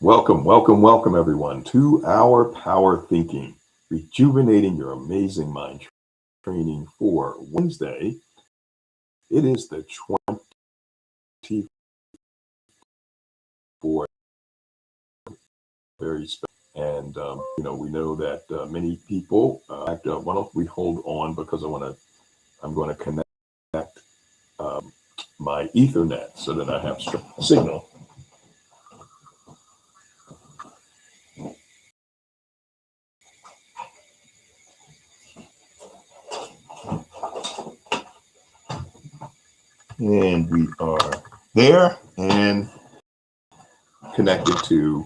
Welcome, everyone, to our Power Thinking, rejuvenating your amazing mind training for Wednesday. It is the 24th, very special. And, we know that many people, why don't we hold on because I'm going to connect my Ethernet so that I have signal. And we are there and connected to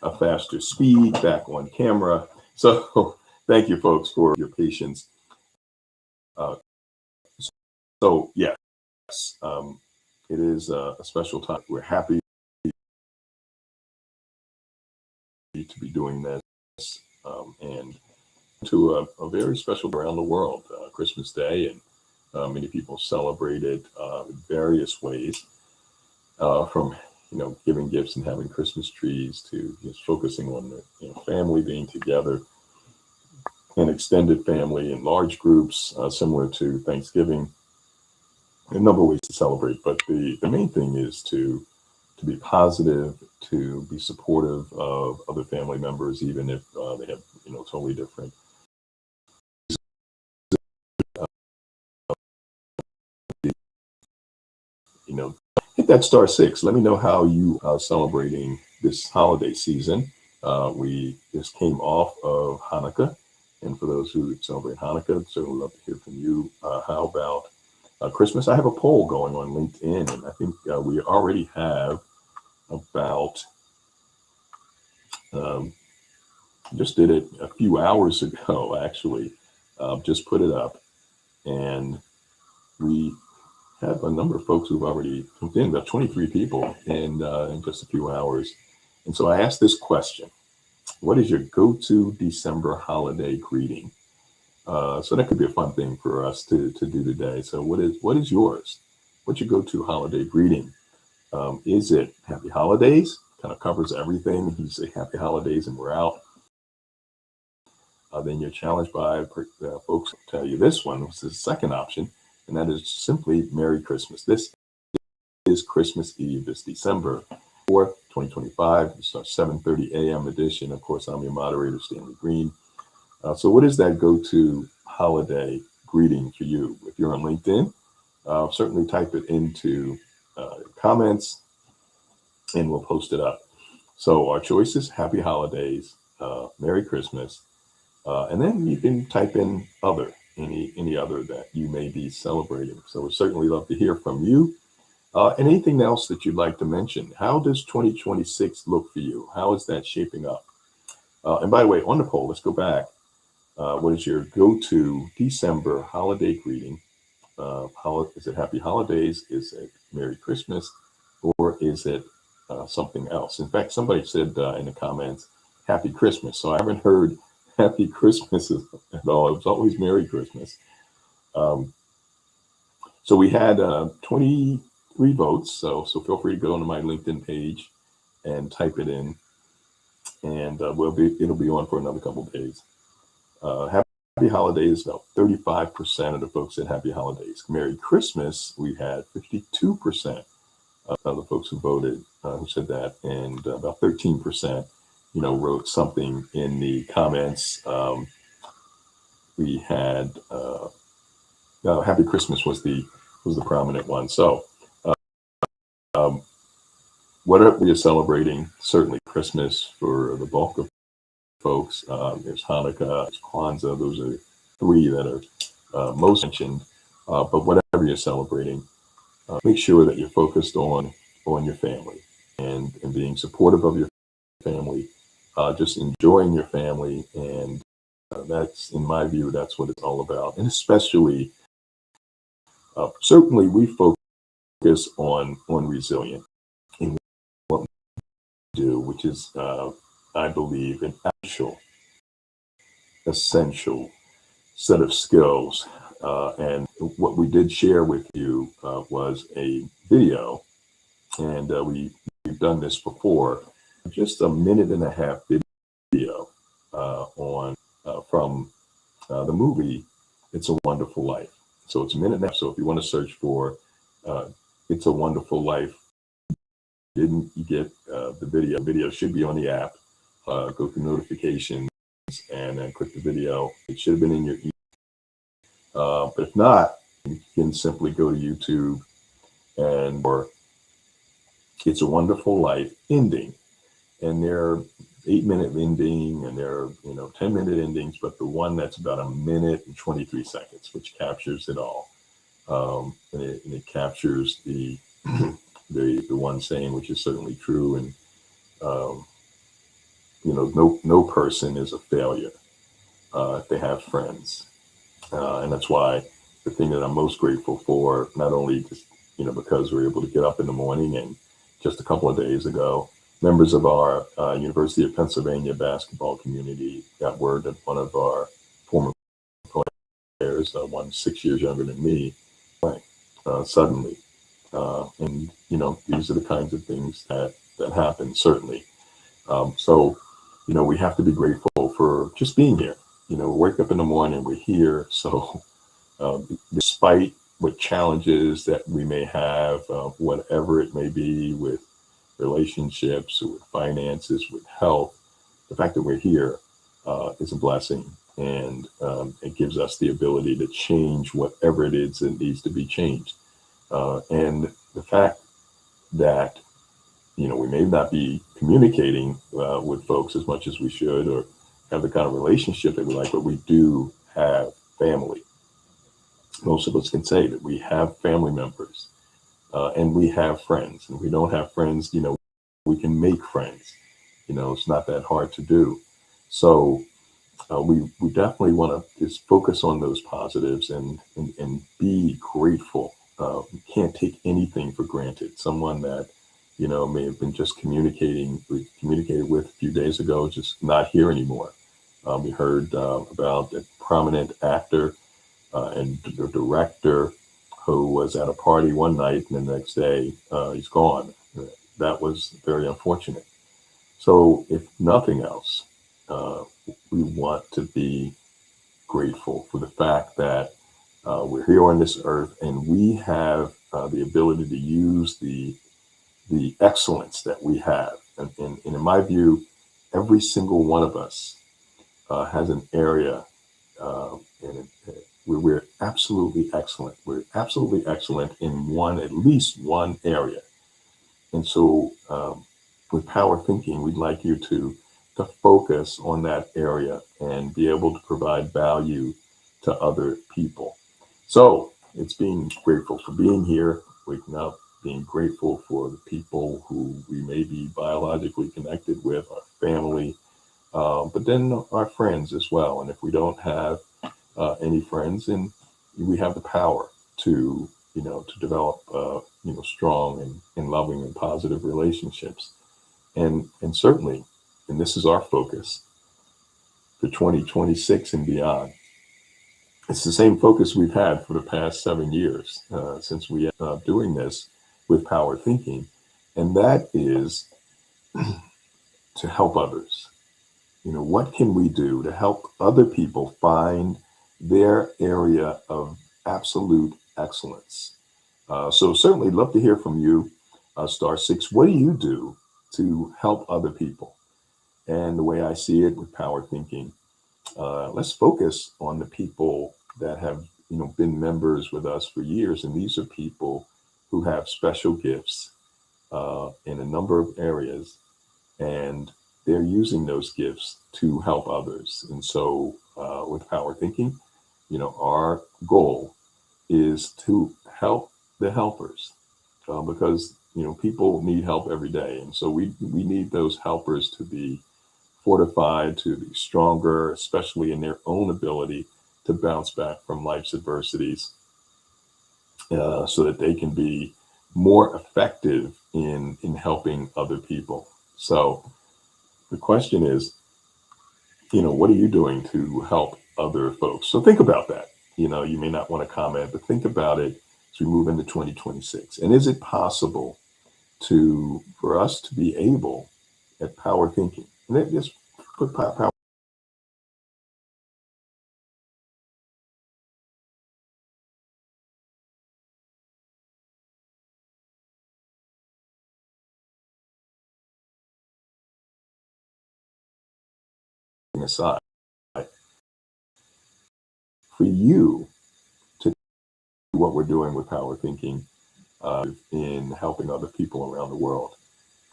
a faster speed, back on camera. So thank you, folks, for your patience. Yes, it is a special time. We're happy to be doing this and to a very special around the world, Christmas Day, and many people celebrate it in various ways, from giving gifts and having Christmas trees to just focusing on the family being together, and extended family in large groups, similar to Thanksgiving. A number of ways to celebrate, but the main thing is to be positive, to be supportive of other family members, even if they have totally different. Hit that *6. Let me know how you are celebrating this holiday season. We just came off of Hanukkah, and for those who celebrate Hanukkah, certainly love to hear from you. How about Christmas? I have a poll going on LinkedIn, and I think we already have about, just did it a few hours ago, actually, just put it up, and we have a number of folks who've already come in, about 23 people in just a few hours. And so I asked this question: what is your go-to December holiday greeting? So that could be a fun thing for us to do today. So what is yours? What's your go-to holiday greeting? Is it Happy Holidays? Kind of covers everything. You say Happy Holidays and we're out. Then you're challenged by folks who tell you this one, which is the second option, and that is simply Merry Christmas. This is Christmas Eve. It's December 4th, 2025. It's our 7:30 a.m. edition. Of course, I'm your moderator, Stanley Green. So what is that go-to holiday greeting for you? If you're on LinkedIn, certainly type it into comments and we'll post it up. So our choices: Happy Holidays, Merry Christmas, and then you can type in any other that you may be celebrating. So we'd certainly love to hear from you. And anything else that you'd like to mention. How does 2026 look for you? How is that shaping up? And by the way, on the poll, let's go back. What is your go-to December holiday greeting? Is it Happy Holidays? Is it Merry Christmas? Or is it something else? In fact, somebody said in the comments, Happy Christmas. So I haven't heard Happy Christmas at all. It was always Merry Christmas. So we had 23 votes. So feel free to go onto my LinkedIn page and type it in, and it'll be on for another couple of days. Happy Holidays, about 35% of the folks said Happy Holidays. Merry Christmas, we had 52% of the folks who voted who said that, and about 13% wrote something in the comments. We had Happy Christmas was the prominent one. So what are we celebrating? Certainly Christmas for the bulk of folks. There's Hanukkah, there's Kwanzaa. Those are three that are most mentioned. But whatever you're celebrating, make sure that you're focused on your family and being supportive of your family, just enjoying your family. And that's, in my view, that's what it's all about. And especially, certainly we focus on resilience in what we do, which is, I believe, an essential set of skills. And what we did share with you was a video, and we've done this before, just a minute and a half video on from the movie It's a Wonderful Life. So it's a minute and a half. So if you want to search for uh, It's a Wonderful Life, didn't get the video should be on the app. Go through notifications and then click the video. It should have been in your but if not, you can simply go to YouTube and or It's a Wonderful Life ending. And they're 8-minute ending and they're 10-minute endings, but the one that's about a minute and 23 seconds, which captures it all. And it captures the the one saying, which is certainly true, and um, no person is a failure if they have friends. And that's why the thing that I'm most grateful for, not only just, because we're able to get up in the morning, and just a couple of days ago, members of our University of Pennsylvania basketball community got word that one of our former players, one 6 years younger than me, suddenly. And, these are the kinds of things that happen, certainly. So, we have to be grateful for just being here. We wake up in the morning, we're here. So despite what challenges that we may have, whatever it may be with relationships, or with finances, with health, the fact that we're here is a blessing. And it gives us the ability to change whatever it is that needs to be changed. And the fact that we may not be communicating with folks as much as we should, or have the kind of relationship that we like, but we do have family. Most of us can say that we have family members, and we have friends. And if we don't have friends, we can make friends. It's not that hard to do. So we definitely want to just focus on those positives and be grateful. We can't take anything for granted. Someone that may have been just we communicated with a few days ago, just not here anymore. We heard about a prominent actor and director who was at a party one night, and the next day he's gone. That was very unfortunate. So if nothing else, we want to be grateful for the fact that we're here on this earth, and we have the ability to use the excellence that we have. And in my view, every single one of us has an area where we're absolutely excellent. We're absolutely excellent in at least one area. And so with Power Thinking, we'd like you to focus on that area and be able to provide value to other people. So it's being grateful for being here, waking up, being grateful for the people who we may be biologically connected with, our family, but then our friends as well. And if we don't have any friends, then we have the power to develop strong and loving and positive relationships. And certainly, and this is our focus for 2026 and beyond. It's the same focus we've had for the past 7 years since we are doing this with Power Thinking, and that is to help others. What can we do to help other people find their area of absolute excellence? So certainly love to hear from you, *6. What do you do to help other people? And the way I see it with Power Thinking, let's focus on the people that have been members with us for years. And these are people who have special gifts in a number of areas, and they're using those gifts to help others. And so with Power Thinking, our goal is to help the helpers, because people need help every day. And so we need those helpers to be fortified, to be stronger, especially in their own ability to bounce back from life's adversities, so that they can be more effective in helping other people. So the question is, what are you doing to help other folks? So think about that. You may not want to comment, but think about it as we move into 2026. And is it possible for us to be able at PowerThinking. And then just put Power aside. For you to do what we're doing with PowerThinking in helping other people around the world.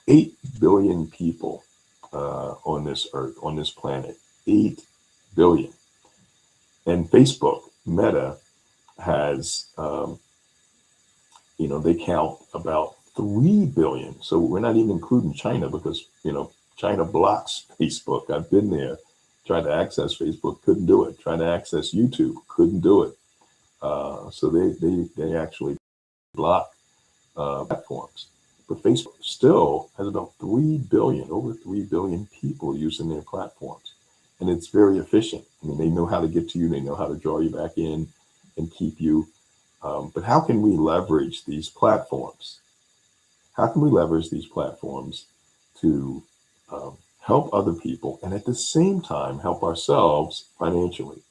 8 billion people on this earth, on this planet. 8 billion. And Facebook, Meta, has, they count about 3 billion. So we're not even including China because, China blocks Facebook. I've been there, tried to access Facebook, couldn't do it. Tried to access YouTube, couldn't do it. So they actually block platforms. But Facebook still has about 3 billion, over 3 billion people using their platforms. And it's very efficient. I mean, they know how to get to you. They know how to draw you back in and keep you. But how can we leverage these platforms? How can we leverage these platforms to help other people and at the same time help ourselves financially?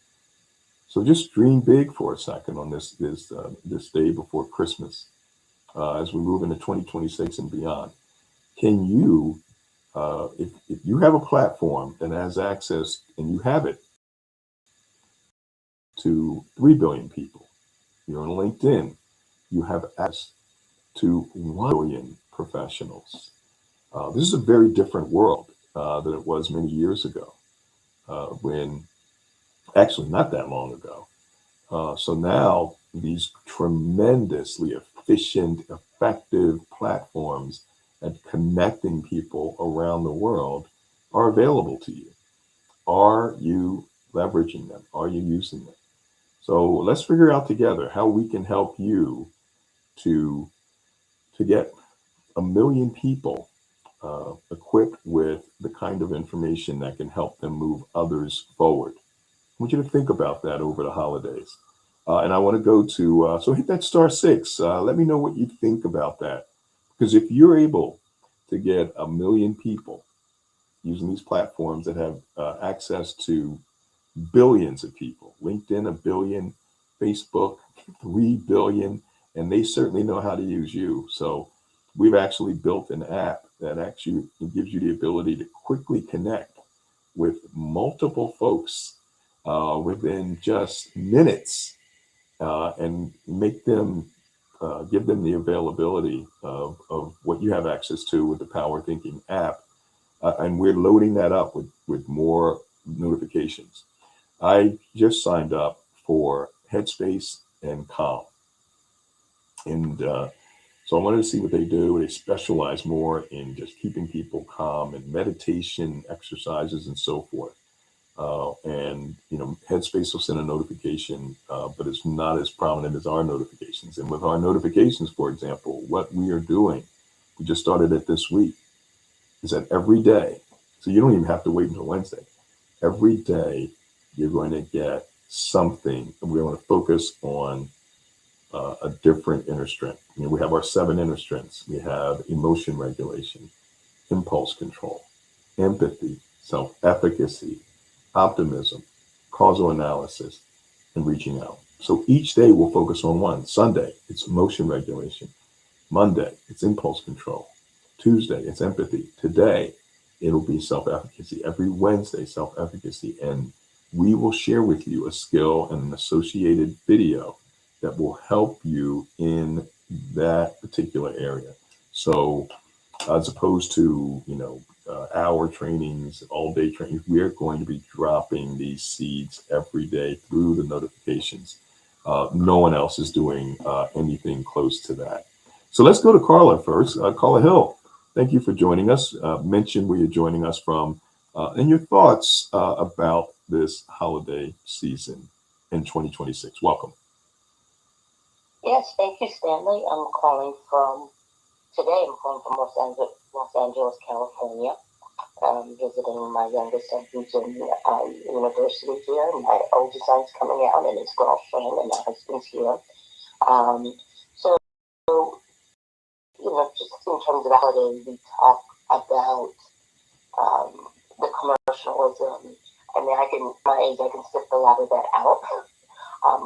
So just dream big for a second on this day before Christmas, as we move into 2026 and beyond. Can you, if you have a platform that has access and you have it to 3 billion people, you're on LinkedIn, you have access to 1 billion professionals. This is a very different world than it was many years ago, when actually not that long ago. So now these tremendously efficient, effective platforms at connecting people around the world are available to you. Are you leveraging them? Are you using them? So let's figure out together how we can help you to get 1 million people equipped with the kind of information that can help them move others forward. I want you to think about that over the holidays. And I want to go to, so hit that *6. Let me know what you think about that. Because if you're able to get 1 million people using these platforms that have access to billions of people, LinkedIn, 1 billion, Facebook, 3 billion, and they certainly know how to use you. So we've actually built an app that actually gives you the ability to quickly connect with multiple folks within just minutes, and make them, give them the availability of what you have access to with the PowerThinking app. And we're loading that up with more notifications. I just signed up for Headspace and Calm. And so I wanted to see what they do. They specialize more in just keeping people calm and meditation exercises and so forth. And Headspace will send a notification, but it's not as prominent as our notifications. And with our notifications, for example, what we are doing, we just started it this week, is that every day, so you don't even have to wait until Wednesday, every day you're going to get something. And we're going to focus on a different inner strength. We have our 7 inner strengths. We have emotion regulation, impulse control, empathy, self-efficacy, optimism, causal analysis, and reaching out. So each day we'll focus on one. Sunday, it's emotion regulation. Monday, it's impulse control. Tuesday, it's empathy. Today, it'll be self-efficacy. Every Wednesday, self-efficacy. And we will share with you a skill and an associated video that will help you in that particular area. So as opposed to, hour trainings, all day trainings, we're going to be dropping these seeds every day through the notifications. No one else is doing anything close to that. So let's go to Carla first. Carla Hill, thank you for joining us. Mention where you're joining us from, and your thoughts about this holiday season in 2026. Welcome. Yes, thank you, Stanley. I'm calling from Los Angeles, California. Visiting my youngest son who's in university here. My oldest son's coming out and his girlfriend and my husband's here. So, just in terms of the holiday, we talk about the commercialism. I mean, my age, I can sift a lot of that out.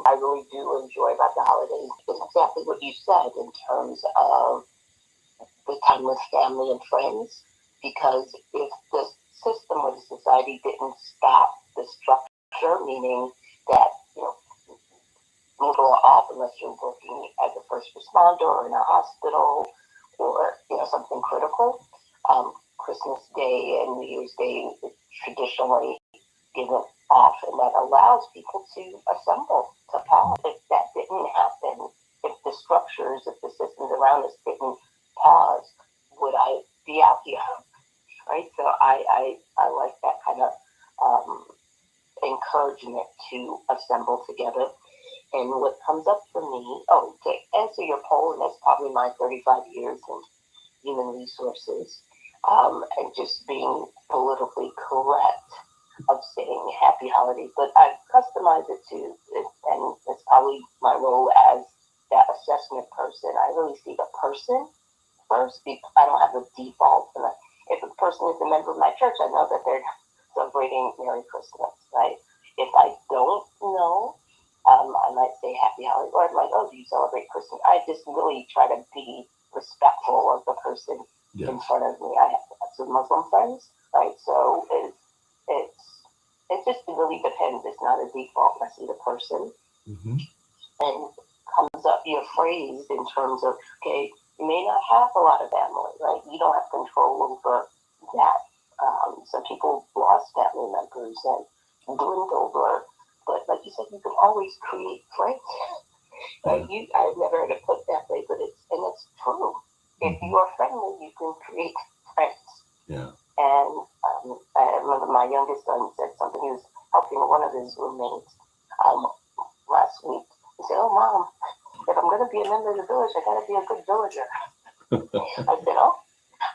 I really do enjoy about the holidays. It's exactly what you said in terms of the time with family and friends. Because if the system or the society didn't stop the structure, meaning that, you know, people are off unless you're working as a first responder or in a hospital or, you know, something critical. Christmas Day and New Year's Day is traditionally given off, and that allows people to assemble, to pause. If that didn't happen, if the structures, if the systems around us didn't pause, would I be out here? Right? So I like that kind of um, encouragement to assemble together. And what comes up for me, to answer your poll, and that's probably my 35 years in human resources, and just being politically correct of saying happy holidays, but I customize it too, and it's probably my role as that assessment person. I really see the person first. I don't have a default. And if a person is a member of my church, I know that they're celebrating Merry Christmas, right? If I don't know, I might say happy holidays, or I'm like, oh, do you celebrate Christmas? I just really try to be respectful of the person in front of me. I have lots of Muslim friends, right? So it just really depends. It's not a default. I see the person, and comes up your phrase in terms of, okay, you may not have a lot of family, right? You don't have control over that. Some people lost family members and dwindled, but like you said, you can always create friends. Right? I've never heard it put that way, but it's true. If you are friendly, you can create friends. Yeah. And I remember my youngest son said something. He was helping one of his roommates last week. He said, "Oh, Mom, if I'm going to be a member of the village, I got to be a good villager." I said, "Oh,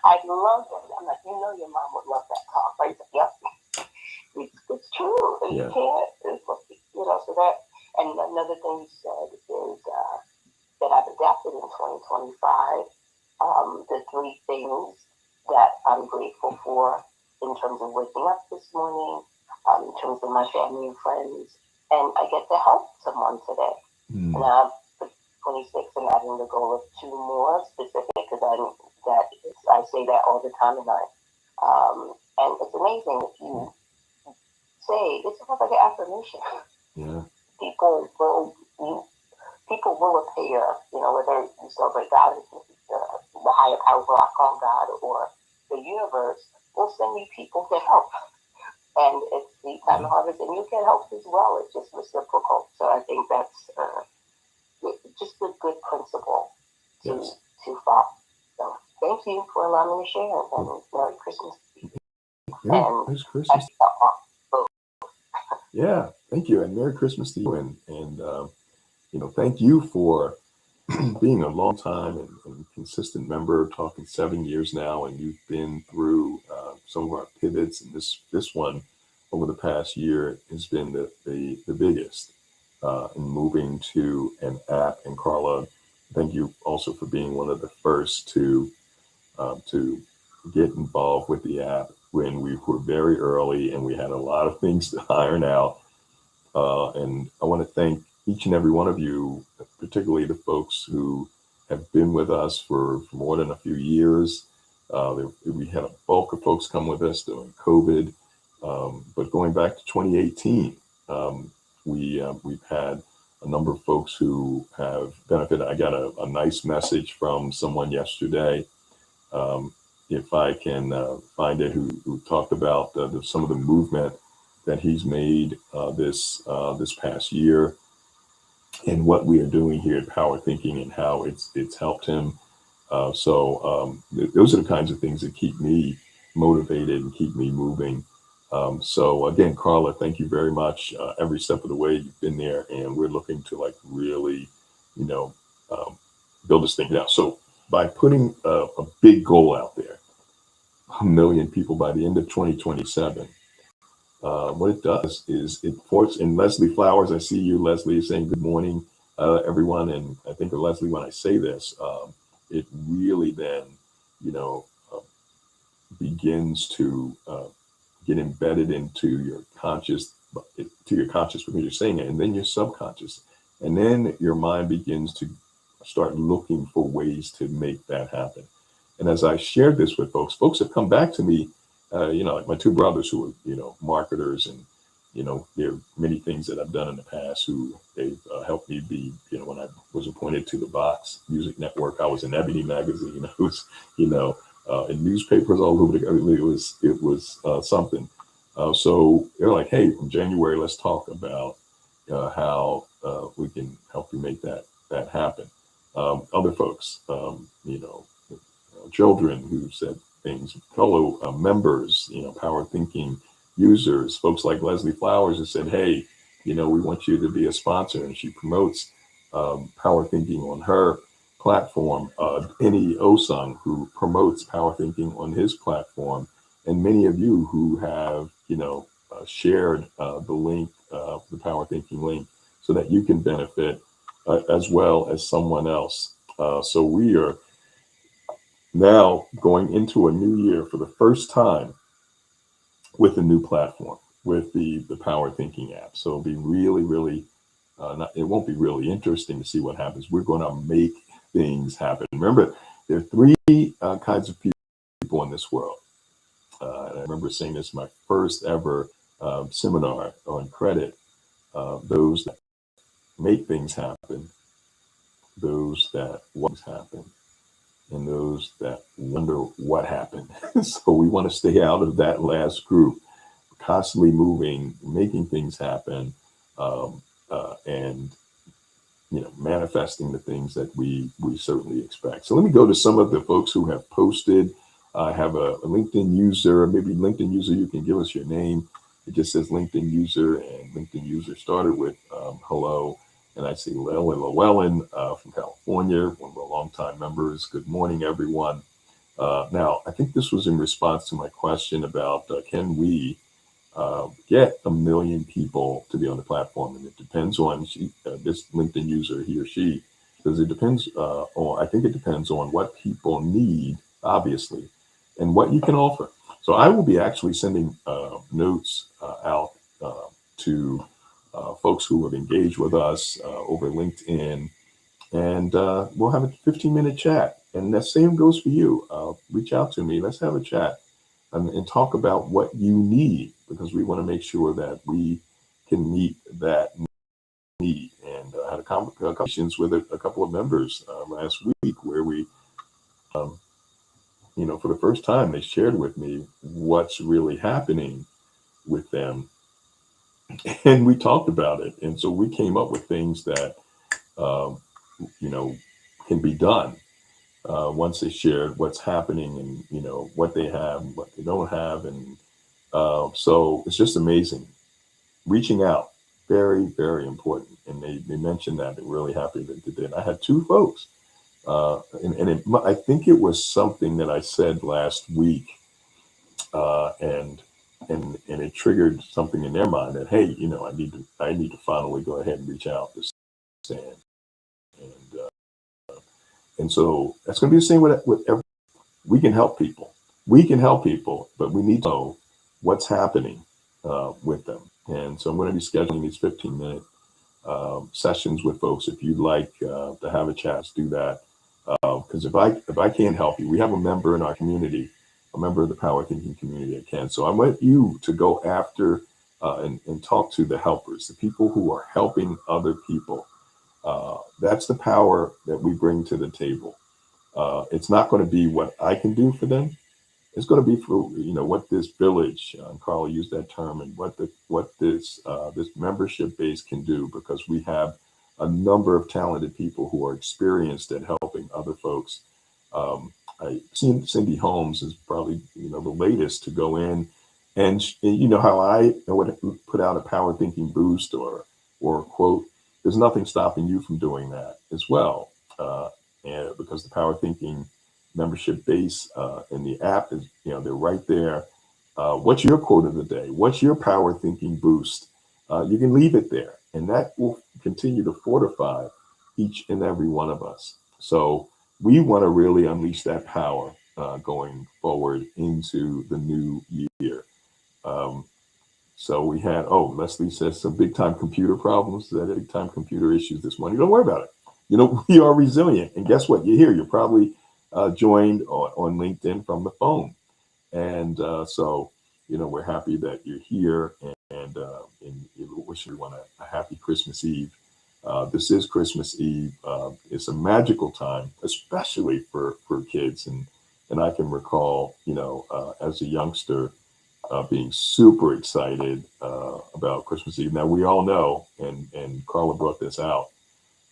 I love that." I'm like, you know, your mom would love that talk. Right? He said, "Yep, it's true. You can't, you know." So that, and another thing you said is that I've adapted in 2025. The three things that I'm grateful for in terms of waking up this morning, in terms of my family and friends, and I get to help someone today. And I'm 26 and having the goal of two more specific, because I say that all the time, and it's amazing if you say it's almost like an affirmation. Yeah. People will appear, you know, whether you celebrate God, the higher power, I call God, or the universe, will send you people to help. And it's the time of harvest, and you can help as well. It's just reciprocal. So I think that's just a good principle to follow. So thank you for allowing me to share, and Merry Christmas. Yeah, Merry Christmas. Yeah, thank you, and Merry Christmas to you, and you know, thank you for being a long time and consistent member, talking 7 years now, and you've been through some of our pivots, and this one over the past year has been the biggest in moving to an app. And Carla, thank you also for being one of the first to get involved with the app when we were very early and we had a lot of things to iron out. And I want to thank each and every one of you, particularly the folks who have been with us for more than a few years. We had a bulk of folks come with us during COVID, but going back to 2018, we've had a number of folks who have benefited. I got a nice message from someone yesterday, if I can find it, who talked about some of the movement that he's made this past year, and what we are doing here at PowerThinking and how it's helped him. Those are the kinds of things that keep me motivated and keep me moving. So again, Carla, thank you very much. Every step of the way you've been there, and we're looking to really, build this thing out. So by putting a big goal out there, 1 million people by the end of 2027, what it does is it forces, and Leslie Flowers, I see you, Leslie, saying good morning, everyone. And I think of Leslie when I say this, it really then, uh, begins to get embedded into your conscious, when you're saying it, and then your subconscious, and then your mind begins to start looking for ways to make that happen. And as I shared this with folks have come back to me, like my two brothers who are, marketers, and, there are many things that I've done in the past who they've helped me be, when I was appointed to the Vox Music Network, I was in Ebony Magazine, I was, in newspapers all over the, I mean, it was something. So they're like, hey, from January, let's talk about how we can help you make that happen. Other folks, children who said things, fellow members, Power Thinking users, folks like Leslie Flowers, who said, hey, we want you to be a sponsor. And she promotes Power Thinking on her platform. Any Osung, who promotes Power Thinking on his platform. And many of you who have, shared the link, the Power Thinking link, so that you can benefit as well as someone else. So we are now going into a new year for the first time with a new platform, with the Power Thinking app. So it'll be really, really, it won't be really interesting to see what happens. We're going to make things happen. Remember, there are three kinds of people in this world. And I remember saying this in my first ever seminar on credit. Those that make things happen, those that want things happen, and those that wonder what happened. So we want to stay out of that last group, constantly moving, making things happen, and manifesting the things that we certainly expect. So let me go to some of the folks who have posted. I have a LinkedIn user, maybe LinkedIn user, you can give us your name. It just says LinkedIn user, and LinkedIn user started with hello. And I see Llewellyn from California, one of our longtime members. Good morning, everyone. Now, I think this was in response to my question about can we get 1 million people to be on the platform? And it depends on this LinkedIn user, he or she, because it depends on, I think it depends on what people need, obviously, and what you can offer. So I will be actually sending notes out to folks who have engaged with us over LinkedIn, and we'll have a 15-minute chat. And the same goes for you. Reach out to me. Let's have a chat and talk about what you need, because we want to make sure that we can meet that need. And I had conversations with a couple of members last week where we, for the first time, they shared with me what's really happening with them. And we talked about it. And so we came up with things that, can be done once they shared what's happening, and, what they have and what they don't have. And so it's just amazing. Reaching out, very, very important. And they mentioned that. They're really happy that they did. I had two folks. I think it was something that I said last week. And it triggered something in their mind that, hey, I need to finally go ahead and reach out to Stan. And so that's going to be the same with every. We can help people. We can help people, but we need to know what's happening with them. And so I'm going to be scheduling these 15-minute sessions with folks. If you'd like to have a chat, do that. Because if I can't help you, we have a member in our community, a member of the Power Thinking community that can. So I want you to go after and talk to the helpers, the people who are helping other people. That's the power that we bring to the table. It's not going to be what I can do for them. It's going to be for what this village, Carl used that term, and what this membership base can do, because we have a number of talented people who are experienced at helping other folks. I seen Cindy Holmes is probably the latest to go in, and how I would put out a Power Thinking boost or a quote. There's nothing stopping you from doing that as well, and because the Power Thinking membership base and the app is, they're right there. What's your quote of the day? What's your Power Thinking boost? You can leave it there, and that will continue to fortify each and every one of us. So we want to really unleash that power going forward into the new year. Um, so we had, oh, Leslie says some big time computer problems, that big time computer issues this morning. Don't worry about it. You know, we are resilient. And guess what? You're here. You're probably joined on LinkedIn from the phone. And so, you know, we're happy that you're here and wish everyone a happy Christmas Eve. This is Christmas Eve. It's a magical time, especially for kids. And I can recall, you know, as a youngster, being super excited about Christmas Eve. Now, we all know, and Carla brought this out,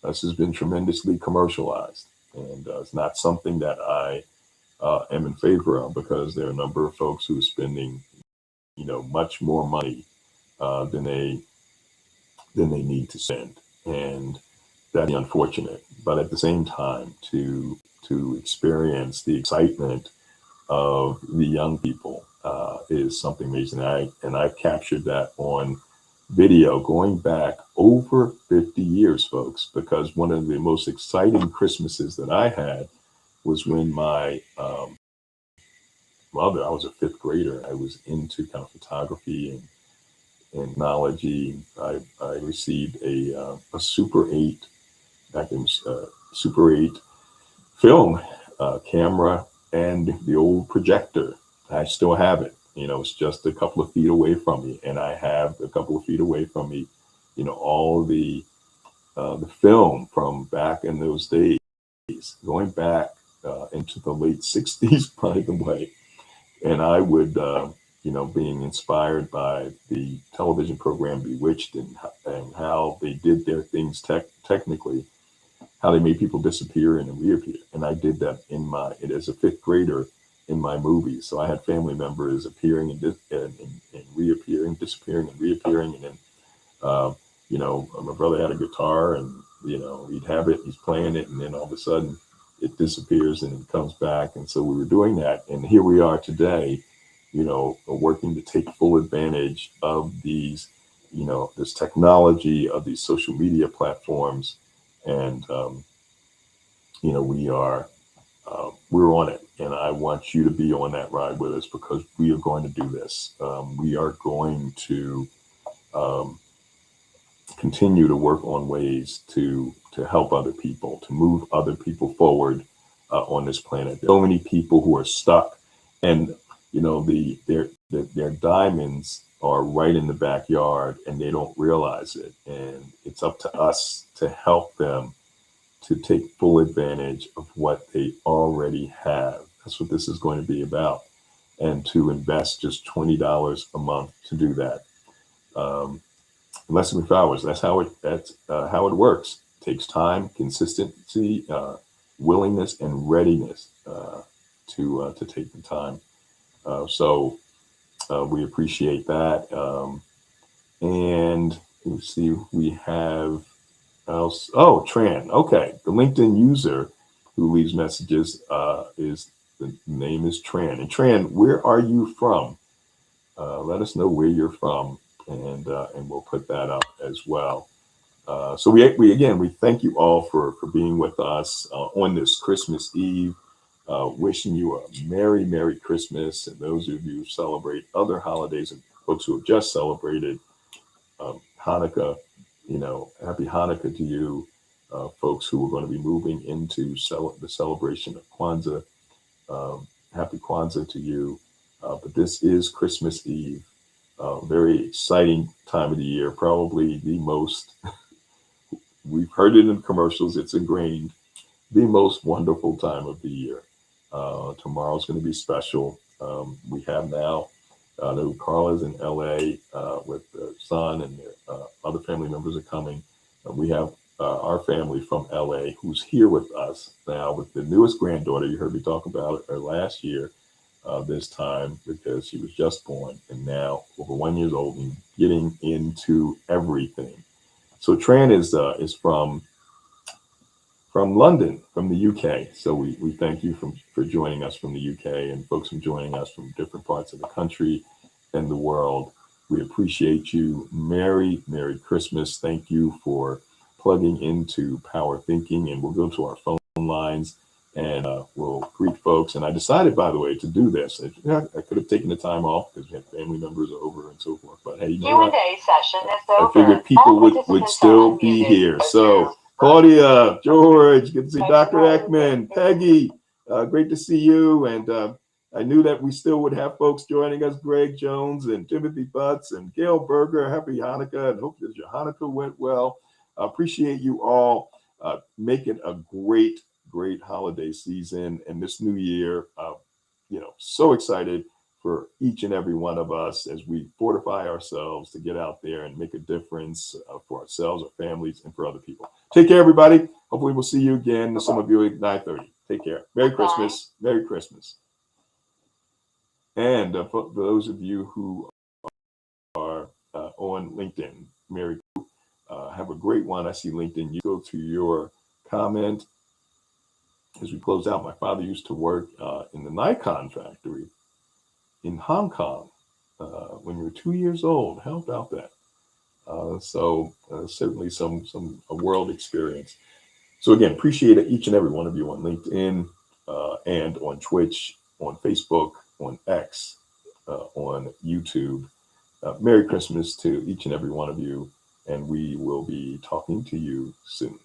this has been tremendously commercialized. And it's not something that I am in favor of, because there are a number of folks who are spending, you know, much more money than they need to spend, and that's unfortunate. But at the same time, to experience the excitement of the young people is something amazing. I've captured that on video going back over 50 years, folks, because one of the most exciting Christmases that I had was when my mother, I was a fifth grader. I was into kind of photography and technology. I received a Super 8, back in Super 8 film camera and the old projector. I still have it. You know, it's just a couple of feet away from me, and I have a couple of feet away from me, you know, all the film from back in those days, going back into the late '60s, by the way. And I would, you know, being inspired by the television program Bewitched, and how they did their things technically, how they made people disappear and reappear. And I did that as a fifth grader in my movies. So I had family members appearing and reappearing, disappearing and reappearing. And then, you know, my brother had a guitar, and, you know, he'd have it, he's playing it, and then all of a sudden it disappears and it comes back. And so we were doing that. And here we are today, you know, working to take full advantage of these, you know, this technology of these social media platforms. And, you know, we're on it. And I want you to be on that ride with us, because we are going to do this. We are going to continue to work on ways to help other people, to move other people forward on this planet. There are so many people who are stuck, and, you know, their diamonds are right in the backyard, and they don't realize it. And it's up to us to help them to take full advantage of what they already have. That's what this is going to be about, and to invest just $20 a month to do that. Less than 5 hours. That's how it works. It takes time, consistency, willingness, and readiness to take the time. So we appreciate that. And let's see, we have else. Oh, Tran. Okay, the LinkedIn user who leaves messages is the name is Tran. And Tran, where are you from? Let us know where you're from, and we'll put that up as well. So we thank you all for being with us on this Christmas Eve. Wishing you a Merry Christmas, and those of you who celebrate other holidays, and folks who have just celebrated Hanukkah, you know, happy Hanukkah to you. Folks who are going to be moving into the celebration of Kwanzaa, happy Kwanzaa to you. But this is Christmas Eve, very exciting time of the year, probably the most, we've heard it in commercials, it's ingrained, the most wonderful time of the year. Tomorrow's going to be special. We have now, Carla's in LA with their son, and their other family members are coming. We have our family from LA who's here with us now with the newest granddaughter. You heard me talk about her last year this time, because she was just born, and now over 1 year old and getting into everything. So Tran is from London, from the UK. So we thank you for joining us from the UK, and folks from joining us from different parts of the country and the world. We appreciate you. Merry Christmas. Thank you for plugging into Power Thinking, and we'll go to our phone lines and we'll greet folks. And I decided, by the way, to do this. I could have taken the time off because we had family members over and so forth. But hey, you know what? Q&A session is I over. figured people All would participants still are be unmuted. here. So Claudia, George, good to see Dr. Ekman, Peggy, great to see you. And I knew that we still would have folks joining us, Greg Jones and Timothy Butts and Gail Berger. Happy Hanukkah, and hope that your Hanukkah went well. Appreciate you all making a great holiday season and this new year. So excited for each and every one of us as we fortify ourselves to get out there and make a difference for ourselves, our families, and for other people. Take care, everybody. Hopefully we'll see you again. Some of you at 9:30. Take care. Merry Christmas. Merry Christmas. And for those of you who are on LinkedIn, Merry have a great one. I see LinkedIn. You go to your comment. As we close out, my father used to work in the Nikon factory in Hong Kong when you were 2 years old. How about that? So certainly a world experience. So again, appreciate each and every one of you on LinkedIn and on Twitch, on Facebook, on X, on YouTube. Merry Christmas to each and every one of you, and we will be talking to you soon.